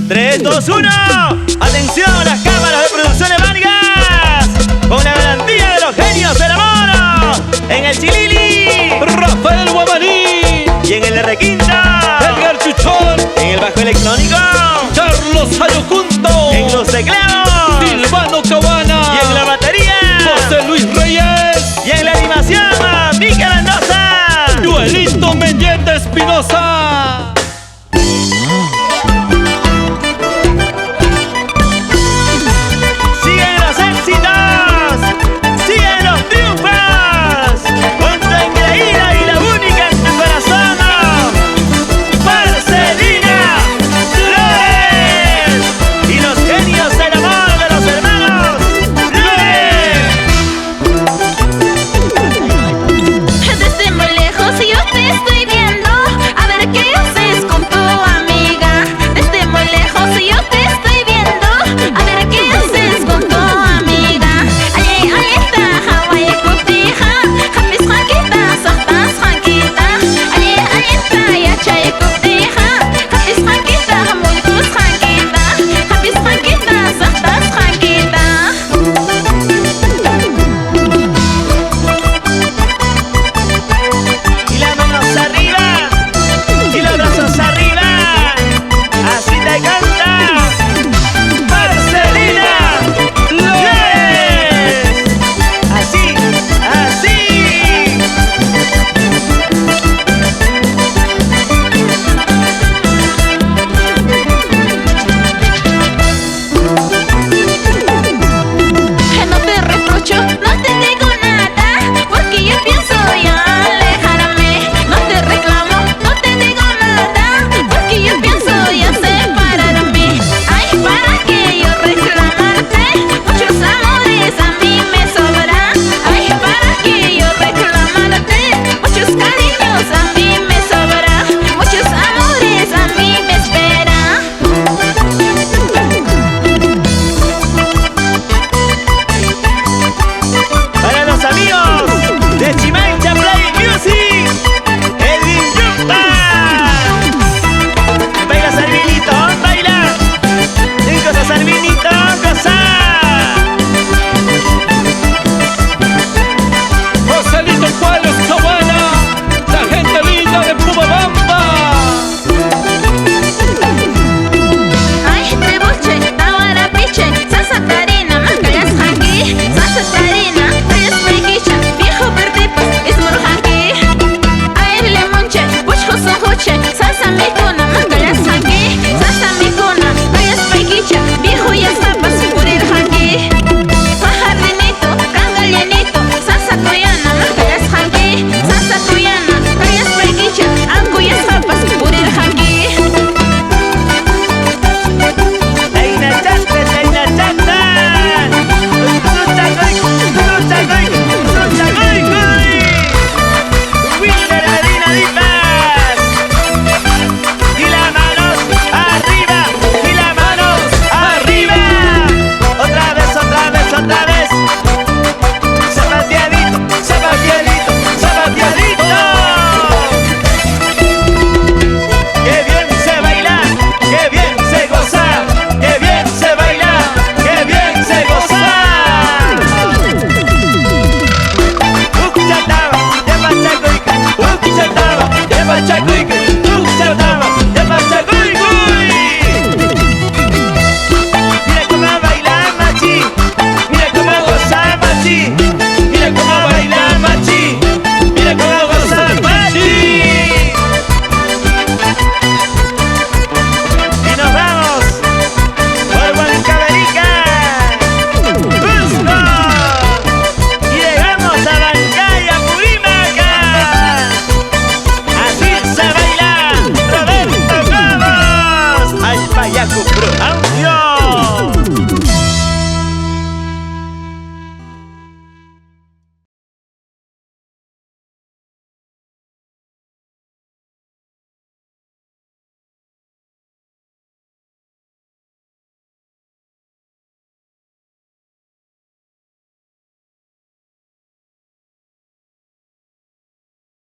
3, 2, 1. Atención, las cámaras de Producciones Vargas, con la garantía de los genios del amor. En el Chilili, Rafael Guamaní. y en el R Quinta, Edgar Chuchón. en el bajo electrónico, Carlos Ayocunto. en los teclados, Silvano Cabana. y en la batería, José Luis Reyes. y en la animación, Mica Mendoza. Duelito Meñete Espinosa. Siguen los éxitos, siguen los triunfos, con tu engreída y la única en tu corazón, Marcelina Flores, y los genios del amor de los hermanos Flores. Desde muy lejos yo te estoy viendo, a ver qué haces con tu amiga. Desde muy lejos yo te estoy viendo, a ver qué haces con tu amiga. Allí está Hawaii Kuptiha, Happy Hakita, Sahtas Hakita. Allí está Yachay Kuptiha, Happy Hakita, Multus Hakita. Happy Hakita, Sahtas Hakita. Y las manos arriba, y los brazos arriba, así te canta Marcelina Flores. Así, así. No te reprocho, no te digo nada, porque yo pienso ya alejarme. No te reclamo, no te digo nada, porque yo pienso ya separarme. Ay, ¿para qué yo reclamarte? Muchos amores a mí me sobran. Ay, ¿para qué yo reclamarte? Muchos cariños a mí me sobran. Muchos amores a mí me esperan. Para los amigos de Chimancha Play Music, Edwin Yumba. Baila Sarvinito, baila. Sin cosa Sarvinito, cosa. Joselito Juárez Cabana. La gente linda de Pumabamba. Ay, trebuche, tawara piche, salsa tarina, macayas haki, salsa tarina, tres meguicha, viejo verde, pues es murjaki. Ay, lemonche, push son huche, salsa mica.